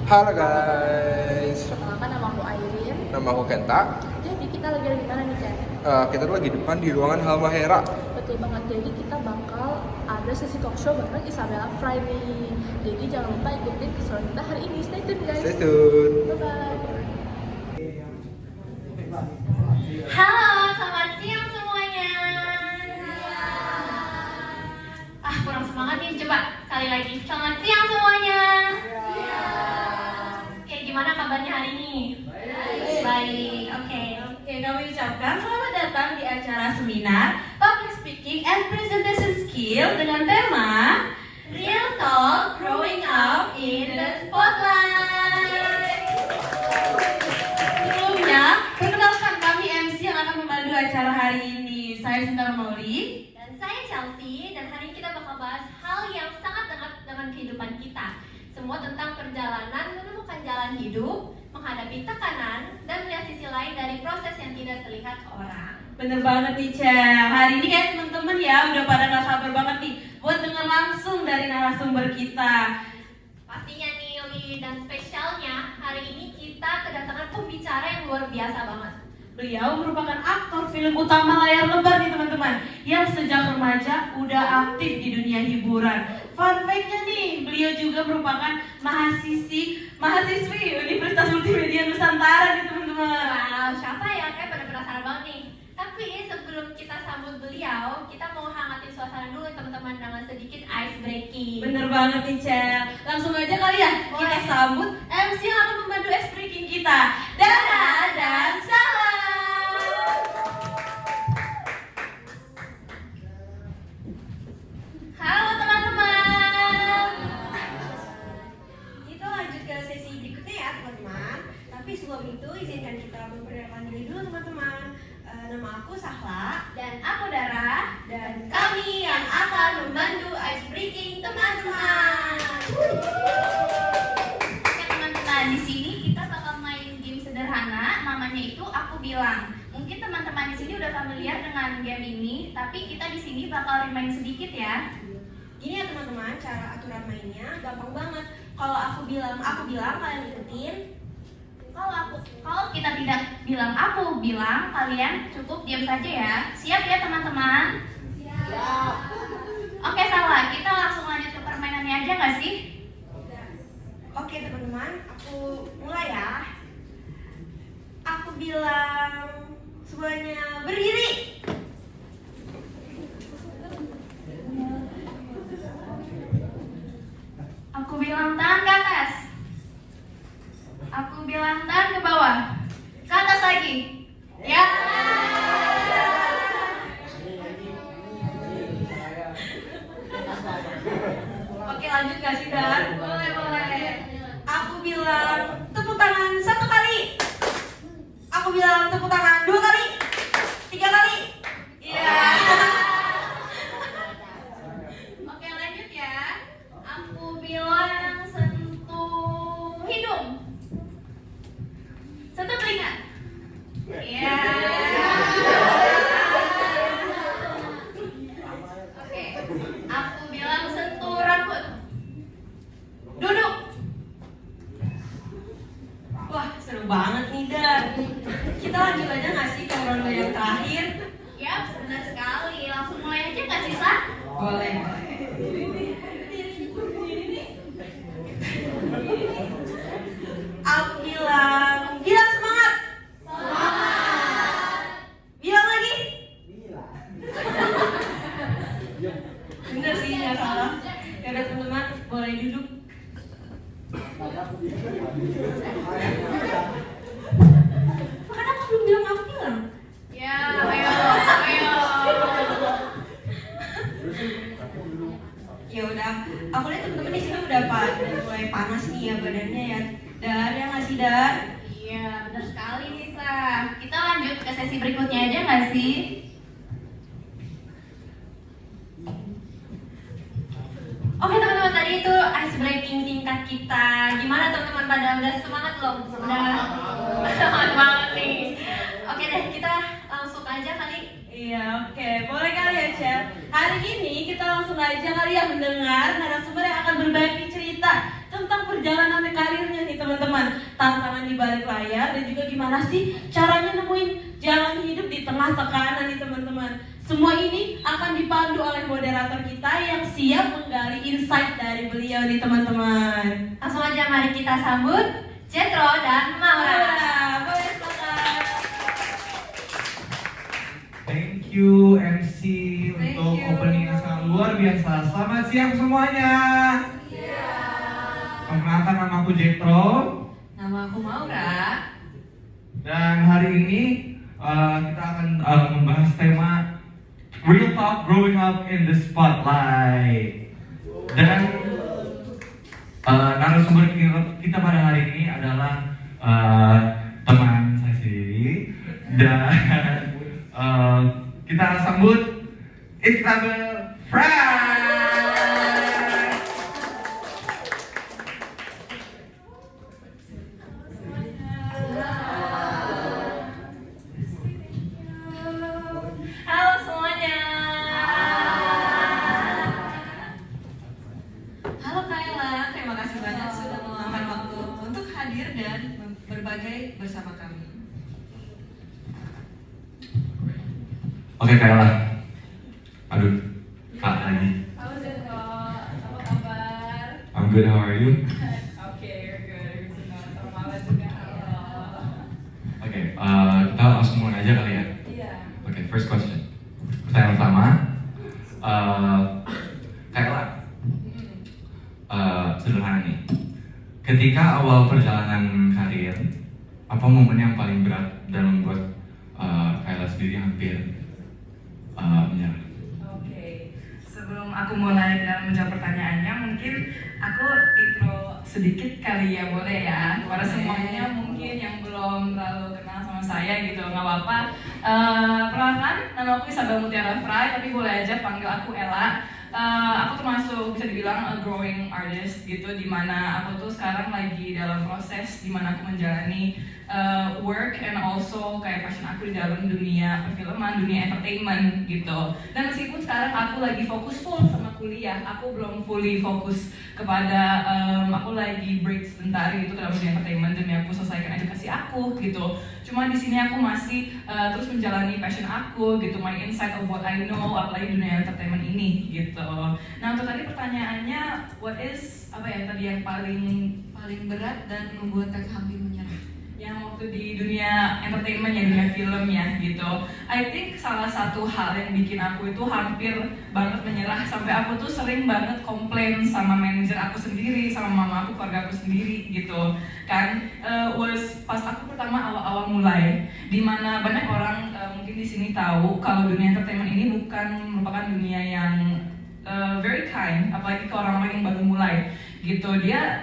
Halo guys, Perkenalkan, nama aku Airin. nama aku Kenta. Jadi kita lagi ada di mana nih, Ken? Kita tuh lagi depan di ruangan Halmahera. Betul banget. Jadi kita bakal ada sesi talk show bareng Isabella Fry nih. Jadi jangan lupa ikutin keseruan kita hari ini. Stay tune guys. Stay tune. Bye bye. Halo, selamat siang semuanya. Kurang semangat nih, coba sekali lagi. Selamat siang semuanya. Oke, gimana kabarnya hari ini? Baik. Oke, kami ucapkan selamat datang di acara seminar Public Speaking and Presentation Skill dengan tema Real Talk Growing Up in the Spotlight. Sebelumnya, perkenalkan kami MC yang akan memandu acara hari ini. Saya Sinta Mauli dan saya Chelsea, dan hari ini kita bakal bahas hal yang sangat dekat dengan kehidupan kita. Semua tentang perjalanan menemukan jalan hidup, menghadapi tekanan, dan melihat sisi lain dari proses yang tidak terlihat orang. Bener banget nih, Cel. Hari ini kayak temen-temen ya udah pada gak sabar banget nih buat denger langsung dari narasumber kita. Pastinya nih, Li, dan spesialnya hari ini kita kedatangan pembicara yang luar biasa banget. Beliau merupakan aktor film utama layar lebar nih teman-teman, yang sejak remaja udah aktif di dunia hiburan. Fun fact-nya nih, beliau juga merupakan mahasiswi Universitas Multimedia Nusantara nih teman-teman. Wow, siapa ya? Kayak pada penasaran banget nih. Tapi sebelum kita sambut beliau, kita mau hangatin suasana dulu teman-teman dengan sedikit ice breaking. Bener banget nih, Cel. Langsung aja kali ya, kita sambut MC yang akan membantu ice breaking kita, Dara dan Salam. Halo teman-teman. Kita lanjut ke sesi berikutnya ya teman-teman. Tapi sebelum itu izinkan kita memperkenalkan diri dulu teman-teman. Nama aku Sahla Dan aku Dara, dan kami yang akan membantu ice breaking teman-teman. Oke teman-teman, di sini kita bakal main game sederhana, namanya itu Aku Bilang. Mungkin teman-teman di sini udah familiar dengan game ini, tapi kita di sini bakal remind sedikit ya. gini ya teman-teman, cara aturan mainnya gampang banget. Kalau aku bilang kalian ikutin. Kalau kita tidak bilang aku bilang, kalian cukup diam saja ya. Siap ya teman-teman? Siap. Oke, salah. Kita langsung lanjut ke permainannya aja nggak sih? Oke teman-teman, aku mulai ya. Aku bilang semuanya berdiri. Aku bilang tangan ke atas. Aku bilang tangan ke bawah. Ke atas lagi. Ya. Oke lanjut gak sih Dan? Boleh. Aku bilang tepuk tangan 1 kali. Aku bilang tepuk tangan 2 kali. 3 kali. Iya. Oke, lanjut ya. Aku bilang sentuh hidung. Sentuh telinga. Iya. Oke. Aku bilang sentuh rambut. Duduk. Wah seru banget nih Dan. Kita lanjut aja gak sih ke ronde yang terakhir? Ya, benar sekali. Langsung mulai aja nggak sih, Sa? Boleh. Aku bilang semangat. Bilang lagi. Bener sih nggak salah. Ya udah teman-teman boleh duduk. Kenapa belum bilang aku bilang? Ya, ayo. Ya udah, aku lihat teman-teman di sini udah mulai panas nih ya badannya ya. Dar ya nggak sih Dar? Iya, benar sekali nih, Sa. Kita lanjut ke sesi berikutnya aja nggak sih? Oke teman-teman, tadi itu ice breaking singkat kita. Gimana teman-teman, pada udah semangat belum? Udah semangat banget nih. Oke deh, kita langsung aja kali. Iya, oke. Boleh kali ya, Cel. Hari ini kita langsung aja kali ya mendengar narasumber yang akan berbagi cerita tentang perjalanan karirnya nih tantangan di balik layar, dan juga gimana sih caranya nemuin jalan hidup di tengah tekanan nih teman-teman. Semua ini akan dipandu oleh moderator kita yang siap menggali insight dari beliau nih teman-teman. Langsung aja mari kita sambut Jetro dan Maura. Boleh silakan. Thank you MC Thank untuk you. opening yang sangat luar biasa. Selamat siang semuanya. Perkenalkan, nama aku Jetro. Nama aku Maura. Dan hari ini kita akan membahas tema Real Talk Growing Up in the Spotlight. Dan narasumber kita pada hari ini adalah teman saya sendiri. Dan kita sambut Isabel Fry. Halo semuanya. Halo Kayla, terima kasih banyak sudah meluangkan waktu untuk hadir dan berbagi bersama kami. Oke, Kayla. Aduh, Kak lagi. Halo Zetro, apa kabar? I'm good, how are you? Oke, you're good. Sama Mala juga. Halo. Oke, kita langsung mulai aja kali ya. Iya. Oke, first question. Pertanyaan pertama, Kayla, sederhana nih. Ketika awal perjalanan karir, apa momen yang paling berat dan membuat Kayla sendiri hampir menyerah? Oke, sebelum aku mulai dalam menjawab pertanyaannya, mungkin aku intro sedikit kali ya, boleh ya? Kepada semuanya mungkin yang belum terlalu kenal sama saya gitu, nggak apa-apa. Perkenalkan, nama aku Isabel Mutiara Fry, tapi boleh aja panggil aku Ella. Aku termasuk bisa dibilang a growing artist gitu, dimana aku tuh sekarang lagi dalam proses dimana aku menjalani work and also kayak passion aku di dalam dunia perfilman, dunia entertainment gitu. Dan meskipun sekarang aku lagi fokus full sama kuliah, aku belum fully fokus kepada aku lagi break sebentar gitu dalam dunia entertainment demi aku selesaikan edukasi aku gitu. Cuma di sini aku masih terus menjalani passion aku gitu, my insight of what I know, apalagi dunia entertainment ini gitu. Nah untuk tadi pertanyaannya, what is apa ya tadi yang paling berat dan membuat kakak hampir menyerah? Yang waktu di dunia entertainment ya, dunia film ya gitu. I think salah satu hal yang bikin aku itu hampir banget menyerah, sampai aku tuh sering banget komplain sama manajer aku sendiri, sama mama aku, keluarga aku sendiri gitu kan. Was pas aku pertama awal-awal mulai, dimana banyak orang mungkin di sini tahu kalau dunia entertainment ini bukan merupakan dunia yang very kind, apalagi ke orang-orang yang baru mulai gitu. Dia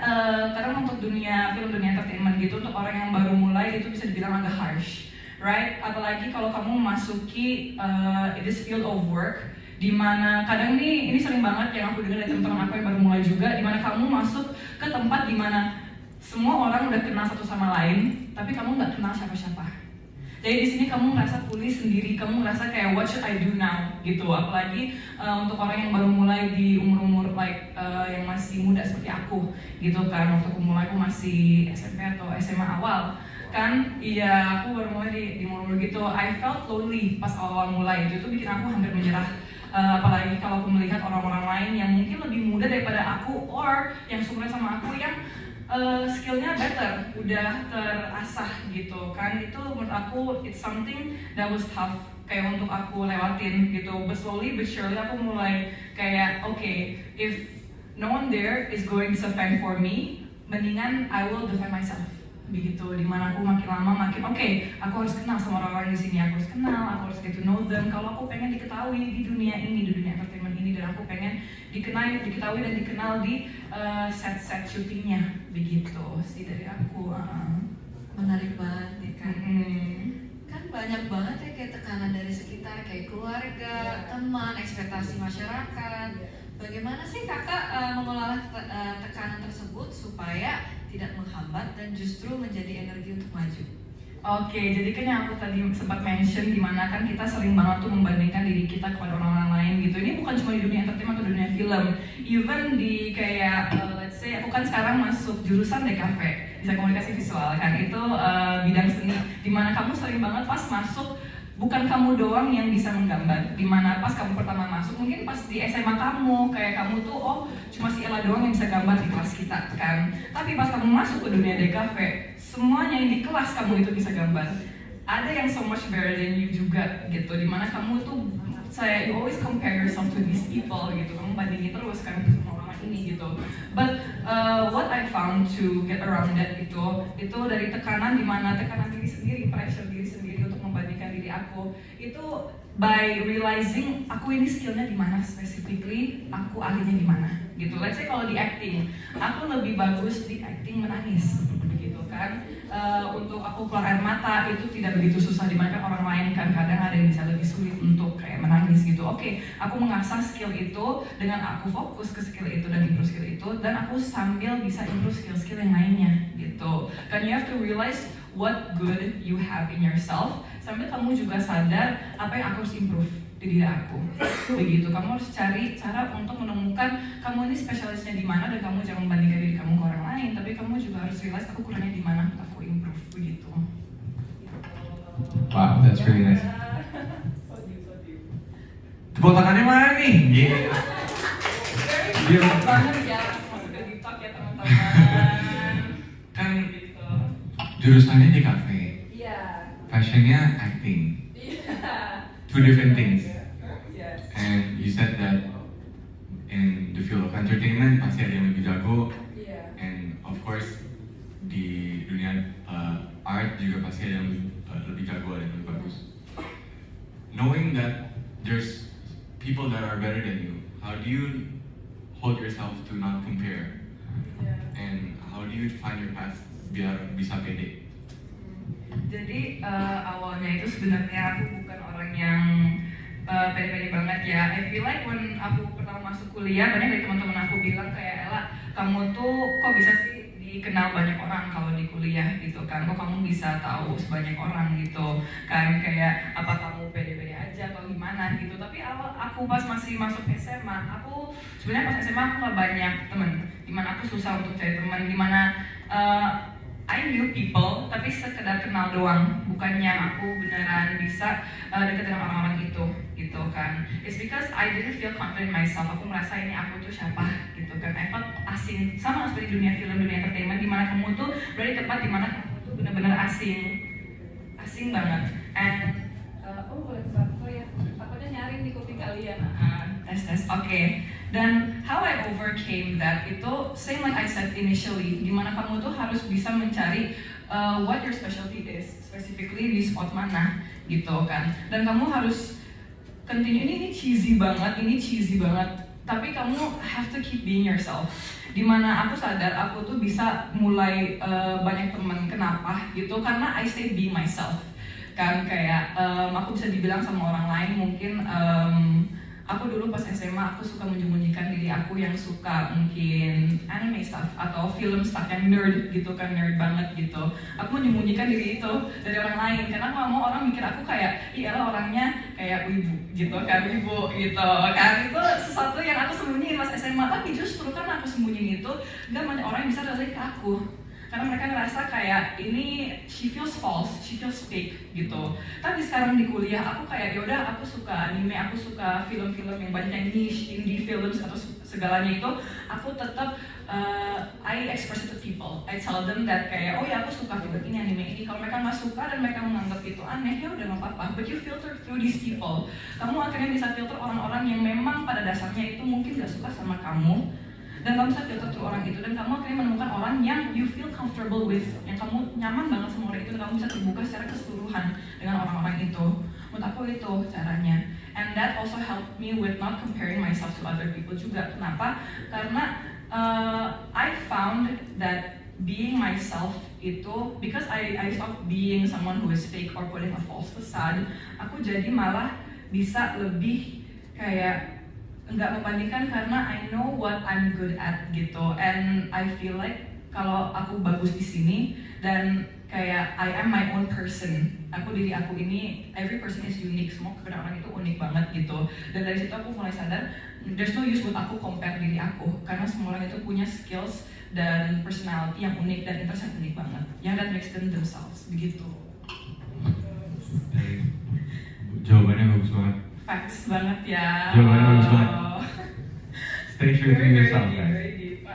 kadang untuk dunia film, dunia entertainment gitu, untuk orang yang baru mulai itu bisa dibilang agak harsh, right? Apalagi kalau kamu memasuki this field of work, dimana kadang ini sering banget yang aku dengar dari teman-teman aku yang baru mulai juga, dimana kamu masuk ke tempat dimana semua orang udah kenal satu sama lain, tapi kamu nggak kenal siapa-siapa. Jadi di sini kamu ngerasa fully sendiri, kamu ngerasa kayak what should I do now gitu. Apalagi untuk orang yang baru mulai di umur-umur yang masih muda seperti aku gitu kan. Waktu aku mulai aku masih SMP atau SMA awal kan. Iya, aku baru mulai di umur gitu. I felt lonely pas awal mulai itu bikin aku hampir menyerah. Apalagi kalau aku melihat orang-orang lain yang mungkin lebih muda daripada aku, or yang seumuran sama aku yang skillnya better, udah terasah gitu kan. Itu menurut aku it's something that was tough kayak untuk aku lewatin gitu. But slowly but surely aku mulai kayak okay, if no one there is going to fend for me, mendingan I will defend myself begitu. Dimana aku makin lama makin okay, aku harus kenal sama orang-orang di sini, aku harus kenal, aku harus get to know them. Kalau aku pengen diketahui di dunia ini, di dunia entertainment ini, dan aku pengen diketahui dan dikenal di set syutingnya begitu sih dari aku. Menarik banget nih kan. Kan banyak banget ya kayak tekanan dari sekitar, kayak keluarga, teman, ekspektasi masyarakat. Bagaimana sih kakak mengelola tekanan tersebut supaya tidak menghambat dan justru menjadi energi untuk maju? Oke, jadi kan yang aku tadi sempat mention, dimana kan kita sering banget tuh membandingkan diri kita kepada orang-orang lain gitu. Ini bukan cuma di dunia entertainment atau dunia film, even di kayak let's let's say aku kan sekarang masuk jurusan DKV, desain komunikasi visual kan, itu bidang seni, dimana kamu sering banget pas masuk bukan kamu doang yang bisa menggambar, dimana pas kamu pertama masuk mungkin pas di SMA kamu kayak kamu tuh oh cuma si Ella doang yang bisa gambar di kelas kita kan, tapi pas kamu masuk ke dunia DKV semuanya yang di kelas kamu itu bisa gambar, ada yang so much better than you juga gitu, dimana kamu tuh you always compare yourself to these people gitu, kamu bandingin terus kan sama orang ini gitu. But what I found to get around that itu dari tekanan, dimana tekanan diri sendiri, pressure diri sendiri untuk membandingkan diri aku itu by realizing aku ini skillnya di mana specifically, aku ahlinya di mana gitu. Let's say kalau di acting, aku lebih bagus di acting menangis gitu kan. Untuk aku keluar air mata itu tidak begitu susah, dimana kan orang lain kan kadang ada yang bisa lebih sulit untuk kayak menangis gitu. Oke, aku mengasah skill itu dengan aku fokus ke skill itu dan improve skill itu, dan aku sambil bisa improve skill-skill yang lainnya gitu. Kan you have to realize what good you have in yourself, sambil kamu juga sadar apa yang aku harus improve di diri aku. Begitu, kamu harus cari cara untuk menemukan kamu ini spesialisnya di mana, dan kamu jangan membandingkan diri kamu ke orang lain, tapi kamu juga harus realize aku kurangnya di mana, aku improve begitu. Wow, that's really nice. Tepuk tangannya mana nih? Dia banget ya masuk ke TikTok ya teman-teman. kan jurusannya di cafe, Iya. passionnya acting, Iya. two different things. Yes. And you said that in the field of entertainment pasti ada yang lebih jago, Iya. and of course di dunia art juga pasti ada yang lebih jago, ada yang lebih bagus. Knowing that there's people that are better than you, how do you hold yourself to not compare? And how do you find your path biar bisa pede? Jadi awalnya itu sebenarnya aku bukan orang yang pede-pede banget ya. I feel like when aku pertama masuk kuliah, banyak dari teman-teman aku bilang kayak Ella, kamu tuh kok bisa sih dikenal banyak orang kalau di kuliah gitu kan, kok kamu bisa tahu sebanyak orang gitu kan, kayak apa kamu pede-pede aja atau gimana gitu. Tapi awal aku pas masih masuk SMA, aku sebenarnya pas SMA aku nggak banyak temen, dimana aku susah untuk cari teman, dimana I knew people tapi sekedar kenal doang, bukannya aku beneran bisa deket dengan orang-orang itu gitu kan. It's because I didn't feel confident myself, aku merasa ini aku tuh siapa gitu kan. I felt asing, sama seperti dunia film, dunia entertainment, dimana kamu tuh berada di tempat dimana kamu tuh bener-bener asing banget. And boleh bantu ya, takutnya nyaring di kuping kalian. Tes, oke. Dan how I overcame that itu same like I said initially, dimana kamu tuh harus bisa mencari what your specialty is, specifically di spot mana gitu kan. Dan kamu harus continue, ini cheesy banget, tapi kamu have to keep being yourself. Dimana aku sadar aku tuh bisa mulai banyak teman, kenapa gitu, karena I stay being myself kan. Kayak aku bisa dibilang sama orang lain mungkin aku dulu pas SMA aku suka menyembunyikan diri aku yang suka mungkin anime stuff atau film stuff yang nerd gitu kan, nerd banget gitu. Aku menyembunyikan diri itu dari orang lain karena aku gak mau orang mikir aku kayak iyalah orangnya kayak wibu gitu kan, wibu gitu kan. Itu sesuatu yang aku sembunyiin pas SMA, tapi justru karena aku sembunyiin itu gak banyak orang yang bisa relate ke aku. Karena mereka ngerasa kayak ini she feels false, she feels fake gitu. Tapi sekarang di kuliah aku kayak yaudah, aku suka anime, aku suka film-film yang banyak yang niche, indie films atau segalanya itu, aku tetap I express it to people. I tell them that kayak oh ya aku suka film ini, anime ini. Kalau mereka nggak suka dan mereka menganggap itu aneh, ya udah nggak apa-apa. But you filter through these people. Kamu akhirnya bisa filter orang-orang yang memang pada dasarnya itu mungkin nggak suka sama kamu. Dan kamu bisa filter tuh orang itu, dan kamu akhirnya menemukan orang yang you feel comfortable with, yang kamu nyaman banget sama orang itu, dan kamu bisa terbuka secara keseluruhan dengan orang-orang itu. Menurut aku itu caranya. And that also helped me with not comparing myself to other people juga. Kenapa? Karena I found that being myself itu, because I stopped being someone who is fake or putting a false facade, aku jadi malah bisa lebih kayak nggak membandingkan karena I know what I'm good at gitu, and I feel like kalau aku bagus di sini dan kayak I am my own person. Diri aku ini, every person is unique, semua kebenaran orang itu unik banget gitu. Dan dari situ aku mulai sadar, there's no use buat aku compare diri aku, karena semua orang itu punya skills dan personality yang unik dan interest yang unik banget, yang that makes them themselves, begitu. Jawabannya bagus banget. Facts banget ya. Jawabannya bagus banget. Stay true to yourself, guys. Very deep.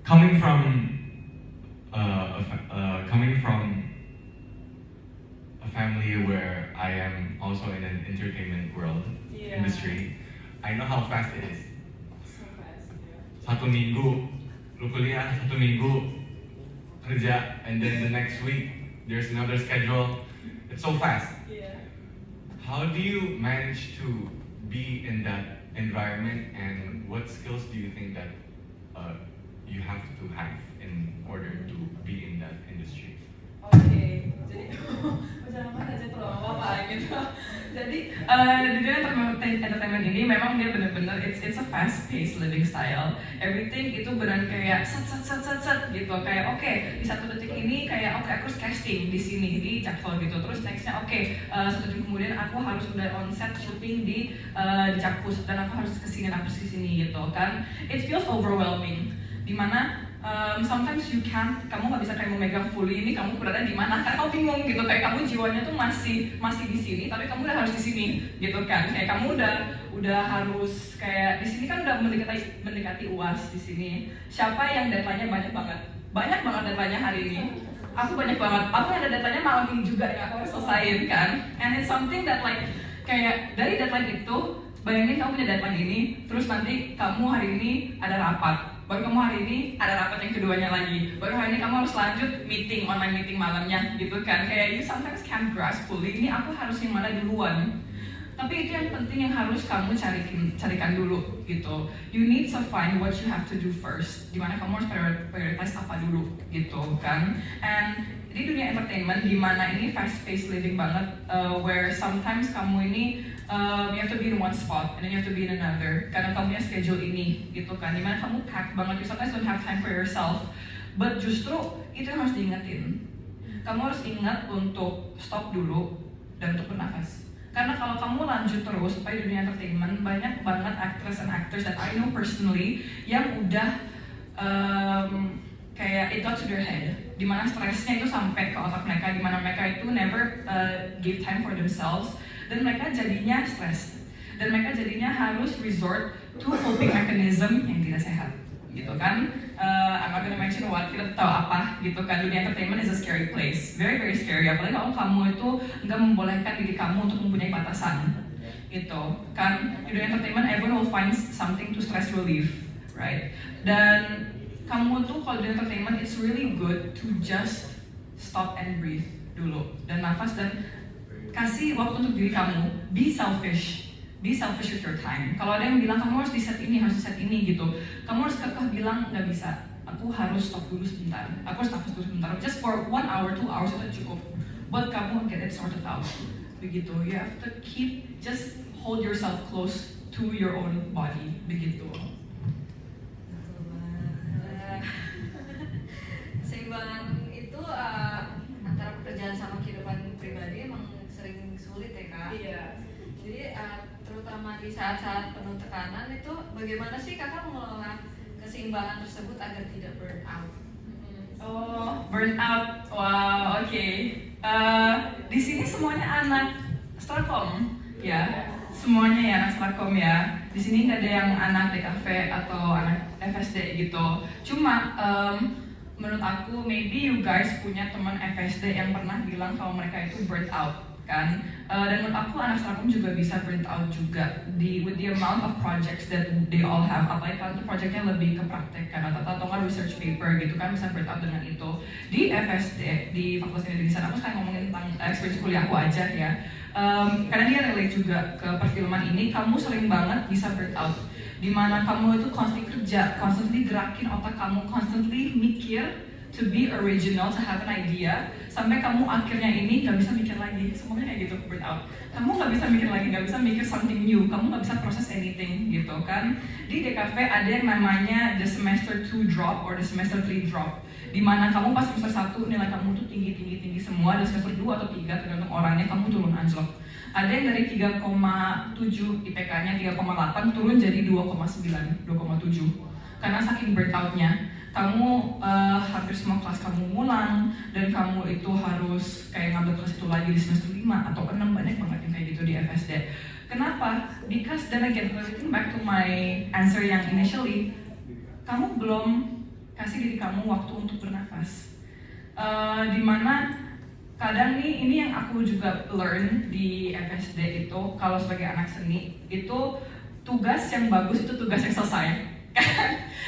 Coming from a family where I am also in an entertainment world industry, I know how fast it is. So fast, yeah. Satu minggu lu kuliah, satu minggu kerja, and then the next week there's another schedule. It's so fast. Yeah. How do you manage to be in that environment, and what skills do you think that you have to have in order to be in that industry? Oke, jadi jangan aja tuh apa gitu. Jadi di dunia entertainment ini memang dia benar-benar it's a fast paced living style. Everything itu benar kayak set gitu. Kayak oke, di satu detik ini kayak oke, aku harus casting di sini di Jakpro gitu. Terus nextnya oke, satu detik kemudian aku harus udah on set syuting di Jakpus dan aku harus kesini gitu kan. It feels overwhelming. Dimana sometimes you can't, kamu nggak bisa kayak memegang fully ini kamu berada di mana, karena kamu bingung gitu, kayak kamu jiwanya tuh masih di sini, tapi kamu udah harus di sini gitu kan, kayak kamu udah harus kayak di sini kan udah mendekati UAS di sini. Siapa yang deadline-nya banyak banget deadline-nya hari ini. Aku banyak banget, aku ada deadline-nya malam ini juga yang aku harus selesaiin kan, and it's something that like kayak dari deadline itu, bayangin kamu punya deadline ini, terus nanti kamu hari ini ada rapat. Baru kamu hari ini ada rapat yang keduanya lagi. Baru hari ini kamu harus lanjut online meeting malamnya gitu kan. Kayak you sometimes can't grasp fully, ini aku harus yang mana duluan. Tapi itu yang penting yang harus kamu carikan dulu gitu. You need to find what you have to do first. Dimana kamu harus prioritize apa dulu gitu kan. And di dunia entertainment, dimana ini fast-paced living banget, where sometimes kamu ini you have to be in one spot and then you have to be in another karena kamu punya schedule ini gitu kan, dimana kamu packed banget, you sometimes don't have time for yourself, but justru itu yang harus diingetin. Kamu harus ingat untuk stop dulu dan untuk bernafas, karena kalau kamu lanjut terus di dunia entertainment, banyak banget actress and actors that I know personally yang udah kayak it got to their head, dimana stresnya itu sampai ke otak mereka, dimana mereka itu never give time for themselves, dan mereka jadinya stres, dan mereka jadinya harus resort to coping mechanism yang tidak sehat gitu kan. I'm not gonna mention what, kita tahu apa gitu kan. Dunia entertainment is a scary place, very very scary, apalagi kalau kamu itu nggak membolehkan diri kamu untuk mempunyai batasan gitu kan. Di dunia entertainment everyone will find something to stress relief, right? Dan kamu tuh kalau di entertainment it's really good to just stop and breathe dulu dan nafas, dan kasih waktu untuk diri kamu. Be selfish with your time. Kalau ada yang bilang kamu harus di set ini, gitu, kamu harus kekeh bilang nggak bisa, aku harus stop dulu sebentar, aku harus nafas dulu sebentar, just for 1 hour 2 hours itu cukup buat kamu get it sorted out begitu. You have to just hold yourself close to your own body begitu. Keseimbangan itu antara pekerjaan sama kehidupan pribadi emang sering sulit ya Kak. Iya. Jadi terutama di saat-saat penuh tekanan itu bagaimana sih Kakak mengelola keseimbangan tersebut agar tidak burn out? Oh, burn out. Wow, oke. Di sini semuanya anak Strakom, ya. Semuanya ya anak Strakom ya. Di sini nggak ada yang anak DKV atau anak FSD gitu. Cuma menurut aku, maybe you guys punya teman FSD yang pernah bilang kalau mereka itu burnt out kan. Dan menurut aku anak Strakom juga bisa burnt out juga with the amount of projects that they all have. Apalagi kalau itu projectnya lebih ke praktek kan, atau nggak research paper gitu kan, bisa burnt out dengan itu. Di FSD, di Fakultas Indonesia, aku sekarang ngomongin tentang experience kuliah aku aja ya. Karena dia relate juga ke perfilman ini, kamu sering banget bisa burnt out, dimana kamu itu constantly kerja, constantly gerakin otak kamu, constantly mikir to be original, to have an idea, sampai kamu akhirnya ini nggak bisa mikir lagi, semuanya kayak gitu, burn out. Kamu nggak bisa mikir lagi, nggak bisa mikir something new, kamu nggak bisa proses anything gitu kan. Di DKV ada yang namanya the semester 2 drop or the semester 3 drop, dimana kamu pas semester 1 nilai kamu tuh tinggi semua, dan semester 2 atau 3 tergantung orangnya kamu turun anjlok. Ada yang dari 3,7 IPK-nya 3,8 turun jadi 2,9, 2,7 karena saking burnout-nya. Kamu hampir semua kelas kamu ngulang, dan kamu itu harus kayak ngambil kelas itu lagi di semester 5 atau 6, banyak banget yang kayak gitu di FSD. Kenapa? Because then again, relating back to my answer yang initially, kamu belum kasih diri kamu waktu untuk bernafas. Dimana kadang nih, ini yang aku juga learn di FSD itu, kalau sebagai anak seni, itu tugas yang bagus itu tugas yang selesai.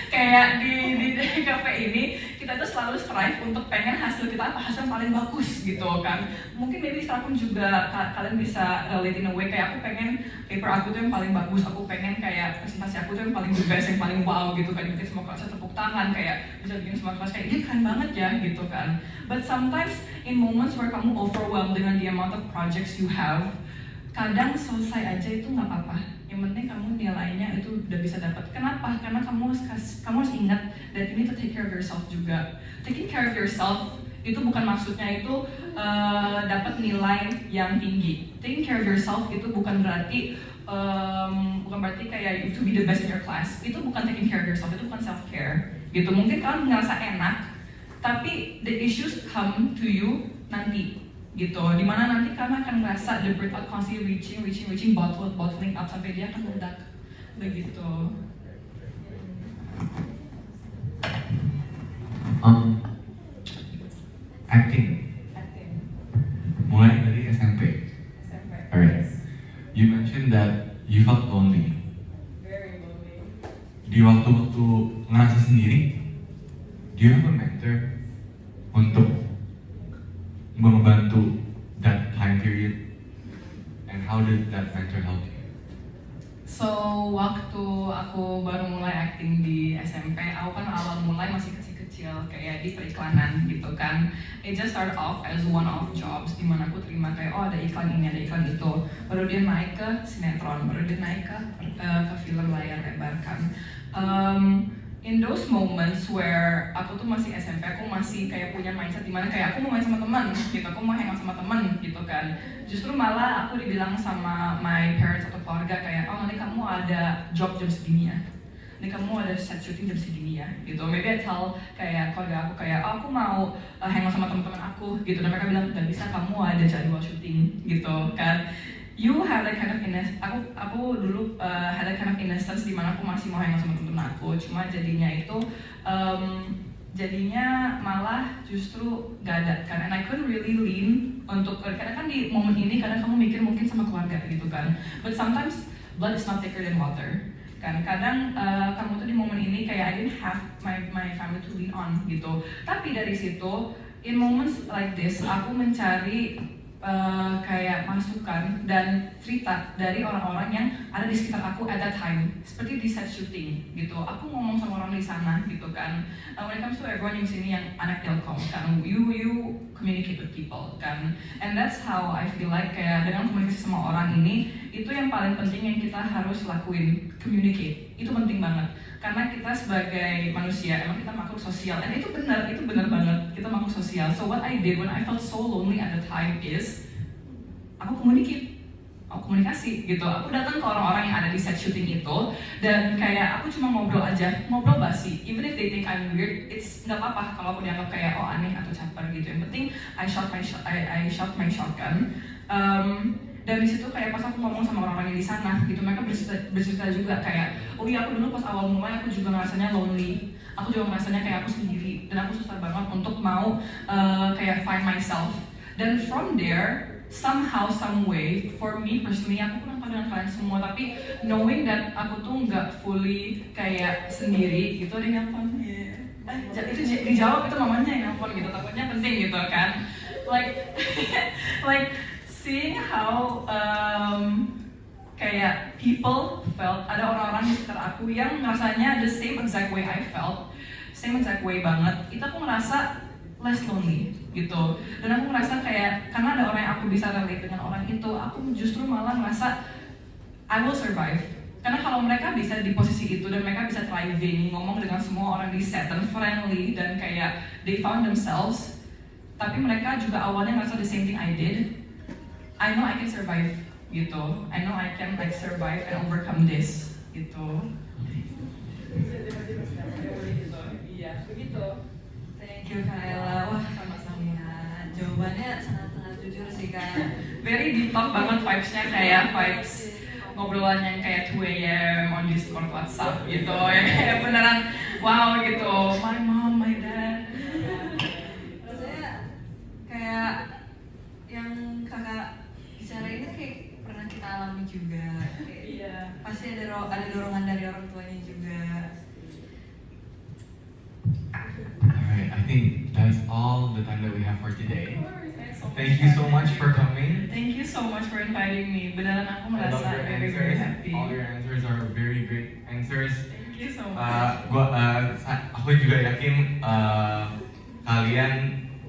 Kayak di DKV ini kita tuh selalu strive untuk pengen hasil kita apa, hasil yang paling bagus gitu kan. Mungkin maybe setelah pun juga kalian bisa relate in a way, kayak aku pengen paper aku tuh yang paling bagus, aku pengen kayak presentasi aku tuh yang paling the best, yang paling wow gitu kan, bikin semua kelasnya tepuk tangan, kayak bisa bikin semua kelas kayak ini keren banget ya gitu kan. But sometimes in moments where kamu overwhelmed dengan the amount of projects you have, kadang selesai aja itu nggak apa-apa. Yang penting kamu nilainya itu udah bisa dapat. Kenapa? Karena kamu harus ingat that you need to take care of yourself juga. Taking care of yourself itu bukan maksudnya itu dapat nilai yang tinggi. Taking care of yourself itu bukan berarti kayak you to be the best in your class. Itu bukan taking care of yourself, itu bukan self care. Gitu. Mungkin kalian ngerasa enak, tapi the issues come to you nanti. Gitu, dimana nanti kalian akan merasa the breakout constantly reaching, bottling up sampai dia akan meledak, begitu. Acting. Mulai dari SMP. Alright. You mentioned that you felt lonely. Very lonely. Di waktu-waktu ngerasa sendiri, do you have a mentor untuk membantu that time period, and how did that mentor help you? So, waktu aku baru mulai acting di SMP, aku kan awal mulai masih kecil-kecil kayak di periklanan gitu kan. It just started off as one-off jobs, dimana aku terima kayak oh ada iklan ini, ada iklan itu. Baru dia naik ke sinetron, baru dia naik ke film layar lebar kan. In those moments where aku tuh masih SMP, aku masih kayak punya mindset dimana kayak aku mau main sama teman gitu, aku mau hangout sama teman gitu kan. Justru malah aku dibilang sama my parents atau keluarga kayak, oh nanti kamu ada job jam segini ya, nanti kamu ada set syuting jam segini ya gitu. Maybe I tell kayak keluarga aku kayak, oh aku mau hangout sama teman-teman aku gitu, dan mereka bilang nggak bisa, kamu ada jadwal syuting gitu kan. You have that kind of innocence. Aku dulu had that kind of innocence di mana aku masih mau hangout sama temen-temen aku. Cuma jadinya itu jadinya malah justru gak ada kan. And I couldn't really lean untuk, karena kan di momen ini kadang kamu mikir mungkin sama keluarga gitu kan. But sometimes blood is not thicker than water. Kan kadang kamu tuh di momen ini kayak I didn't have my family to lean on gitu. Tapi dari situ in moments like this aku mencari kayak masukan dan cerita dari orang-orang yang ada di sekitar aku at that time, seperti di set syuting gitu. Aku ngomong sama orang di sana gitu kan. When it comes to everyone yang sini yang anak Telkom kan, you communicate with people kan, and that's how I feel like kayak dengan komunikasi sama orang ini itu yang paling penting yang kita harus lakuin, communicate. Itu penting banget karena kita sebagai manusia emang kita makhluk sosial, dan itu benar banget, kita makhluk sosial. So what I did when I felt so lonely at the time is aku komunikasi gitu. Aku datang ke orang-orang yang ada di set syuting itu, dan kayak aku cuma ngobrol basi. Even if they think I'm weird, it's nggak apa-apa kalau aku dianggap kayak oh aneh atau caper gitu. Yang penting I shot my shotgun. Dan di situ kayak pas aku ngomong sama orang-orang yang di sana gitu, mereka bercerita juga kayak, oh iya aku dulu pas awal mulai aku juga ngerasanya lonely, aku juga ngerasanya kayak aku sendiri, dan aku susah banget untuk mau kayak find myself. Dan from there, somehow, some way, for me personally, aku kurang tahu dengan kalian semua, tapi knowing that aku tuh nggak fully kayak sendiri gitu, ada yang nelfon, itu dijawab itu mamanya yang nelfon gitu, takutnya penting gitu kan, like seeing how kayak people felt, ada orang-orang di sekitar aku yang ngerasanya the same exact way I felt, same exact way banget. Itu aku ngerasa less lonely gitu. Dan aku ngerasa kayak karena ada orang yang aku bisa relate dengan orang itu, aku justru malah ngerasa I will survive. Karena kalau mereka bisa di posisi itu dan mereka bisa thriving, ngomong dengan semua orang di set dan friendly dan kayak they found themselves, tapi mereka juga awalnya ngerasa the same thing I did, I know I can survive gitu. I know I can like survive and overcome this gitu. Iya, begitu. Thank you Kak Ella. Wah, sama-sama. Jawabannya sangat-sangat jujur sih Kak. Very deep talk banget vibes-nya, kayak vibes ngobrolan yang kayak 2 AM on Discord, WhatsApp gitu. Ya kayak beneran wow gitu. My mom, my dad. Rasanya kayak yang kakak bicara ini kayak pernah kita alami juga. Iya. Pasti ada dorongan dari orang tuanya juga. Alright, I think that's all the time that we have for today. Thank you so much for coming. Thank you so much for inviting me. Beneran aku I love merasa your very very answers. happy. All your answers are very great answers. Thank you so much. Aku juga yakin kalian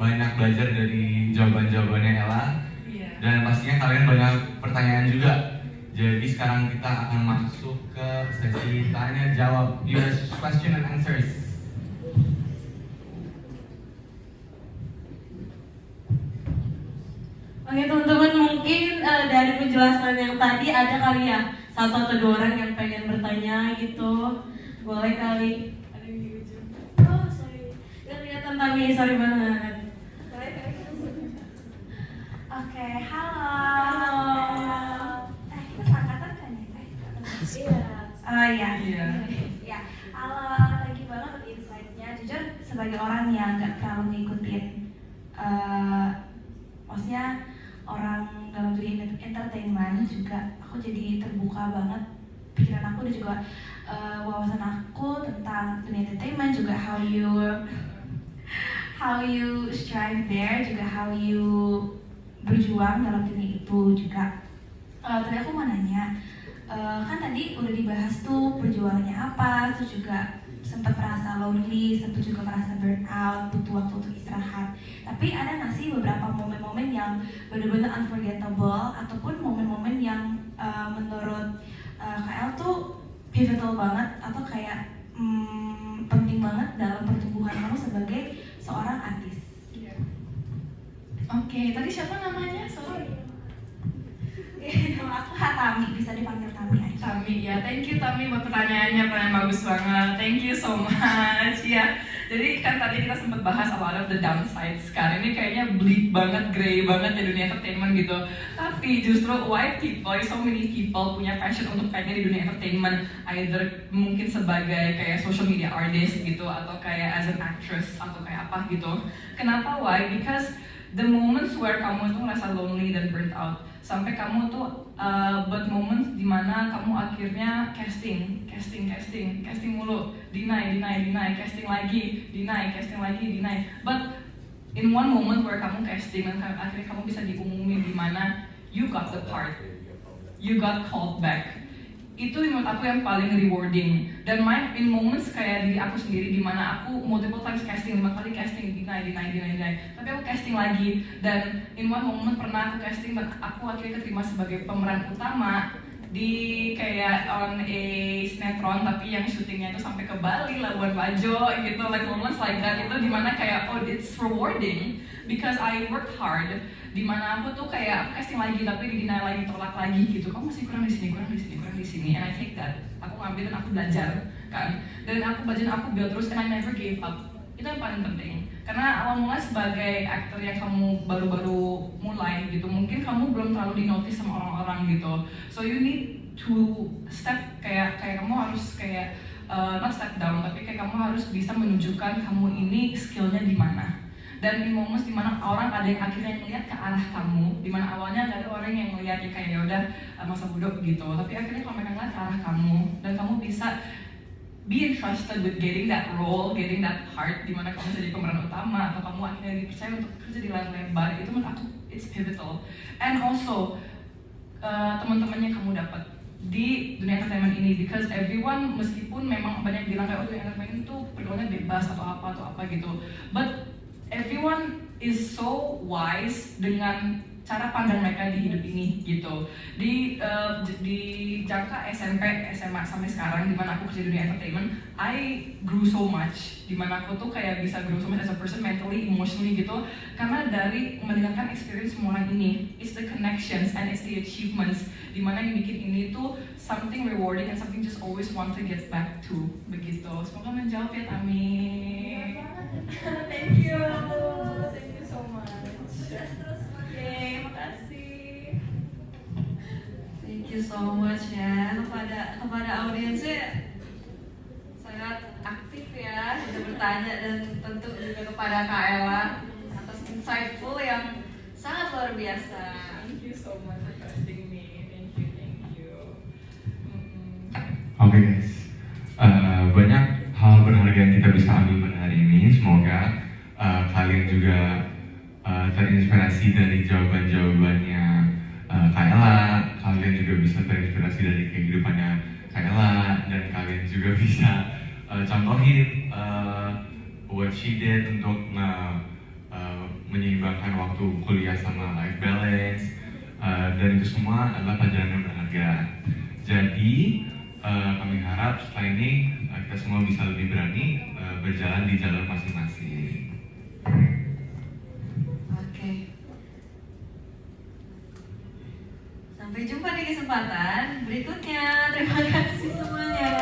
banyak belajar dari jawaban-jawabannya Ella. Iya. Dan pastinya kalian banyak pertanyaan juga. Jadi sekarang kita akan masuk ke sesi tanya jawab, viewers question and answers. Oke teman-teman, mungkin dari penjelasan yang tadi ada kali ya 1 atau 2 orang yang pengen bertanya gitu. Boleh kali. Ada yang di ujung. Oh sorry, gak kelihatan Tami, sorry banget. Oke, halo. Kita seangkatan kan ya? Iya. Oh iya. Iya. Ya, halo. Thank you banget untuk insight-nya. Jujur sebagai orang yang gak terlalu ngikutin, maksudnya orang dalam dunia entertainment juga, aku jadi terbuka banget pikiran aku dan juga wawasan aku tentang dunia entertainment, juga how you strive there, juga how you berjuang dalam dunia itu juga. Tapi aku mau nanya, kan tadi udah dibahas tuh perjuangannya apa, terus juga sempat merasa lonely, sempat juga merasa burnout, butuh waktu untuk istirahat. Tapi ada nggak sih beberapa momen-momen yang benar-benar unforgettable ataupun momen-momen yang menurut KL tuh pivotal banget atau kayak penting banget dalam pertumbuhan kamu sebagai seorang artis? Oke, tadi siapa namanya? Sorry. Nama aku Tami, bisa dipanggil Tami aja. Tami, ya, thank you Tami buat pertanyaannya, pertanyaan bagus banget. Thank you so much. Ya, jadi kan tadi kita sempat bahas a lot of the downsides kan. Ini kayaknya bleak banget, grey banget ya dunia entertainment gitu. Tapi justru white people, so many people punya passion untuk pengen di dunia entertainment, either mungkin sebagai kayak social media artist gitu, atau kayak as an actress, atau kayak apa gitu. Kenapa? Why? Because the moments where kamu tuh ngerasa lonely dan burnt out, sampai kamu tuh buat moments dimana kamu akhirnya casting mulu, deny, casting lagi, deny. But in one moment where kamu casting dan akhirnya kamu bisa diumumin dimana you got the part, you got called back. Itu menurut aku yang paling rewarding. Dan in moments kayak diri aku sendiri dimana aku multiple times casting, 5 kali casting, deny. Tapi aku casting lagi, dan in one moment pernah aku casting dan aku akhirnya keterima sebagai pemeran utama di kayak on a sinetron, tapi yang syutingnya itu sampai ke Bali, Labuan Bajo gitu, like moments like that. Itu dimana kayak oh it's rewarding because I worked hard. Dimana aku tuh kayak casting lagi tapi di-deny lagi, tolak lagi gitu, kamu masih kurang di sini, and I take that. Aku ngambil dan aku belajar kan, dan aku belajar, aku build terus, and I never gave up. Itu yang paling penting, karena awal mula sebagai aktor yang kamu baru-baru mulai gitu, mungkin kamu belum terlalu di-notice sama orang-orang gitu, so you need to step, kayak kamu harus kayak not step down, tapi kayak kamu harus bisa menunjukkan kamu ini skillnya di mana. Dan di momen dimana orang ada yang akhirnya ngeliat ke arah kamu, dimana awalnya gak ada orang yang ngeliat ya kayak yaudah masa bodoh gitu, tapi akhirnya kalau mereka ngeliat ke arah kamu dan kamu bisa be entrusted with getting that role, getting that part, dimana kamu jadi pemeran utama atau kamu akhirnya dipercaya untuk kerja di layar lebar, itu menurut aku it's pivotal. And also teman-temannya kamu dapat di dunia entertainment ini, because everyone meskipun memang banyak bilang kayak dunia entertainment itu pergaulannya bebas atau apa gitu, but everyone is so wise dengan cara pandang mereka di hidup ini gitu. Di jangka SMP, SMA sampai sekarang, dimana aku kerja di dunia entertainment, I grew so much. Dimana aku tuh kayak bisa grow so much as a person, mentally, emotionally gitu, karena dari mendengarkan experience semua orang ini. It's the connections and it's the achievements, dimana yang bikin ini tuh something rewarding and something just always want to get back to, begitu. Semoga menjawab ya Tami. Thank you so much. Oke, makasih. Thank you so much ya kepada audiensnya, sangat aktif ya sudah bertanya, dan tentu juga kepada Kak Ella atas insightful yang sangat luar biasa. Thank you so much for trusting me. Thank you. Oke guys, banyak hal berharga yang kita bisa ambil pada hari ini. Semoga kalian juga terinspirasi dari jawaban-jawabannya Kak Ella. Kalian juga bisa terinspirasi dari kehidupannya Kak Ella, dan kalian juga bisa contohin what she did untuk menyeimbangkan waktu kuliah sama life balance, dan itu semua adalah pelajaran yang berharga. Jadi kami harap setelah ini kita semua bisa lebih berani berjalan di jalur masing-masing. Oke. Sampai jumpa di kesempatan berikutnya. Terima kasih semuanya.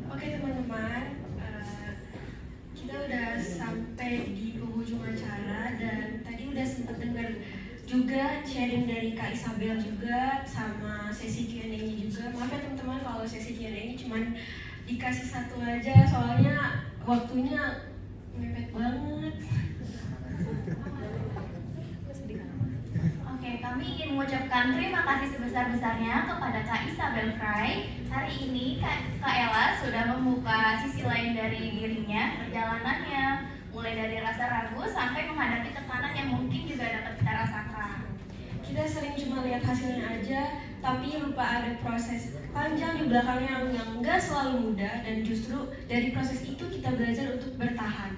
Oke teman-teman, kita udah sampai di penghujung acara, dan tadi udah sempat dengar juga sharing dari Kak Isabel juga, sama sesi Q&A-nya juga. Maaf ya teman-teman kalau sesi Q&A ini cuman dikasih satu aja, soalnya waktunya mepet banget. Oke, kami ingin mengucapkan terima kasih sebesar-besarnya kepada Kak Isabel Fry. Hari ini Kak Ella sudah membuka sisi lain dari dirinya, perjalanannya, mulai dari rasa ragu sampai menghadapi tekanan yang mungkin juga dapat kita rasakan. Kita sering cuma lihat hasilnya aja, tapi lupa ada proses panjang di belakangnya yang nggak selalu mudah, dan justru dari proses itu kita belajar untuk bertahan.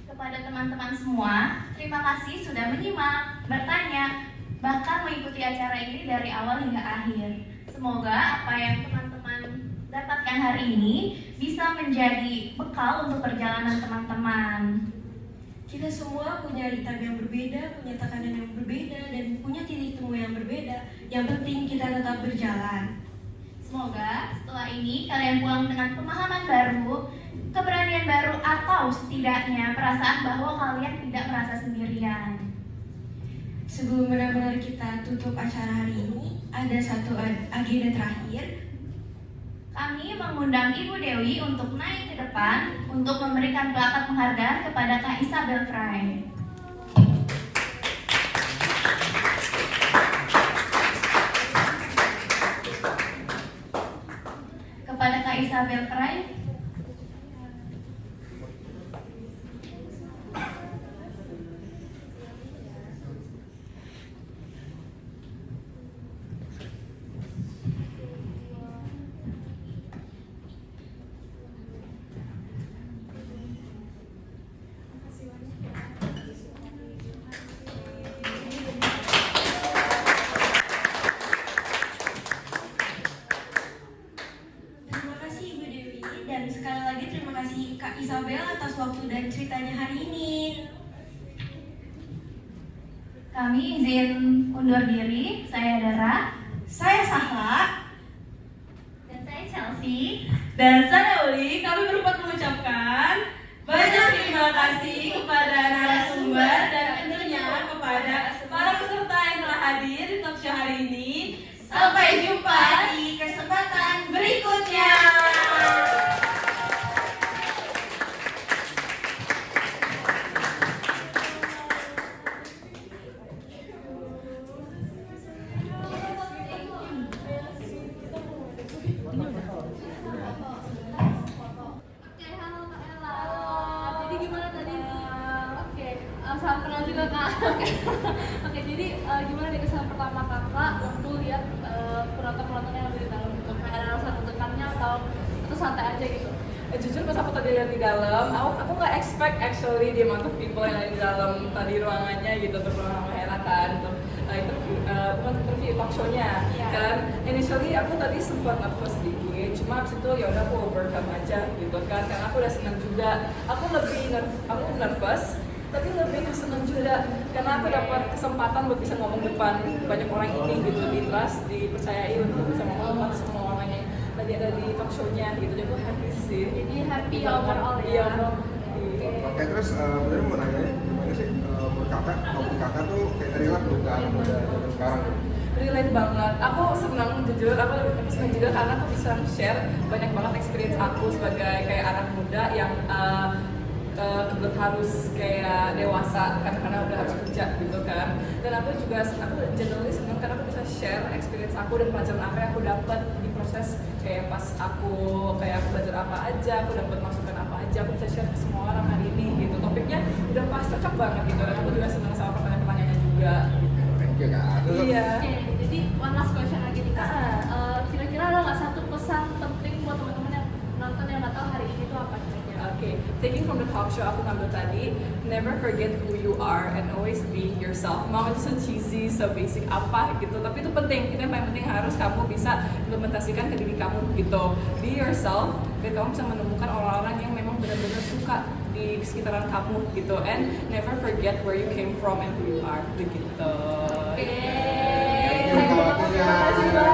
Kepada teman-teman semua, terima kasih sudah menyimak, bertanya, bahkan mengikuti acara ini dari awal hingga akhir. Semoga apa yang teman-teman dapatkan hari ini bisa menjadi bekal untuk perjalanan teman-teman. Kita semua punya ritme yang berbeda, punya tekanan yang berbeda, dan punya titik temu yang berbeda. Yang penting kita tetap berjalan. Semoga setelah ini kalian pulang dengan pemahaman baru, keberanian baru, atau setidaknya perasaan bahwa kalian tidak merasa sendirian. Sebelum benar-benar kita tutup acara hari ini, ada satu agenda terakhir. Kami mengundang Ibu Dewi untuk naik ke depan untuk memberikan plakat penghargaan kepada Kak Isabel Fry. Kepada Kak Isabel Fry. Terima kasih Ibu Dewi, dan sekali lagi terima kasih Kak Isabel atas waktu dan ceritanya hari ini. Kami izin undur diri. Saya Dara. Saya Sahla. Dan saya Chelsea. Dan saya Uli, kami berempat mengucapkan banyak terima kasih kepada narasumber dan tentunya kepada para peserta yang telah hadir di talk show hari ini. Sampai jumpa di kesempatan berikutnya. Oke, jadi gimana nih kesan pertama kakak waktu lihat penonton-penonton yang ada di dalam gitu? Kayak ada rasa deg-degannya atau santai aja gitu? Jujur pas aku tadi lihat di dalam, aku nggak expect actually the amount of people yang ada di dalam tadi ruangannya gitu, terus ruangan Mahera kan, untuk bukan interview talk show-nya kan. Initially aku tadi sempat nervous sedikit, cuma abis itu ya udah aku overcome aja gitu kan, karena aku udah senang juga. Aku nervous, tapi lebih senang juga karena aku dapat kesempatan buat bisa ngomong depan banyak orang ini gitu, di trust, dipercayai untuk bisa ngomong semua orang yang tadi ada di talk show-nya gitu. Jadi aku happy sih. Jadi happy overall ya. Oke, terus bener mau nanya gimana sih menurut kakak, topik kakak tuh kayak relate buat anak muda zaman sekarang gitu? Relate banget. Aku senang, jujur aku senang juga karena aku bisa share banyak banget experience aku sebagai kayak anak muda yang kebetulan harus kayak dewasa karena udah harus kerja gitu kan. Dan aku generally senang karena aku bisa share experience aku dan pelajaran apa yang aku dapat di proses kayak pas aku belajar apa aja, aku dapat masukan apa aja, aku bisa share ke semua orang hari ini gitu. Topiknya udah pas cocok banget gitu, dan aku juga senang sama pertanyaan-pertanyaannya juga gitu. Thank you kak. Iya. Oke, jadi one last question lagi nih kak. Kira-kira ada nggak satu pesan penting buat teman-teman yang nonton yang nggak tahu hari ini tuh apa kira-kira? Okay, taking from the talk show aku ngambil tadi, never forget who you are and always be yourself. Mau itu so cheesy, so basic apa gitu, tapi itu penting. Itu yang paling penting, harus kamu bisa implementasikan ke diri kamu gitu. Be yourself, dan kamu bisa menemukan orang-orang yang memang benar-benar suka di sekitaran kamu gitu. And never forget where you came from and who you are begitu. Oke. Thank you, Kak. Terima kasih banyak.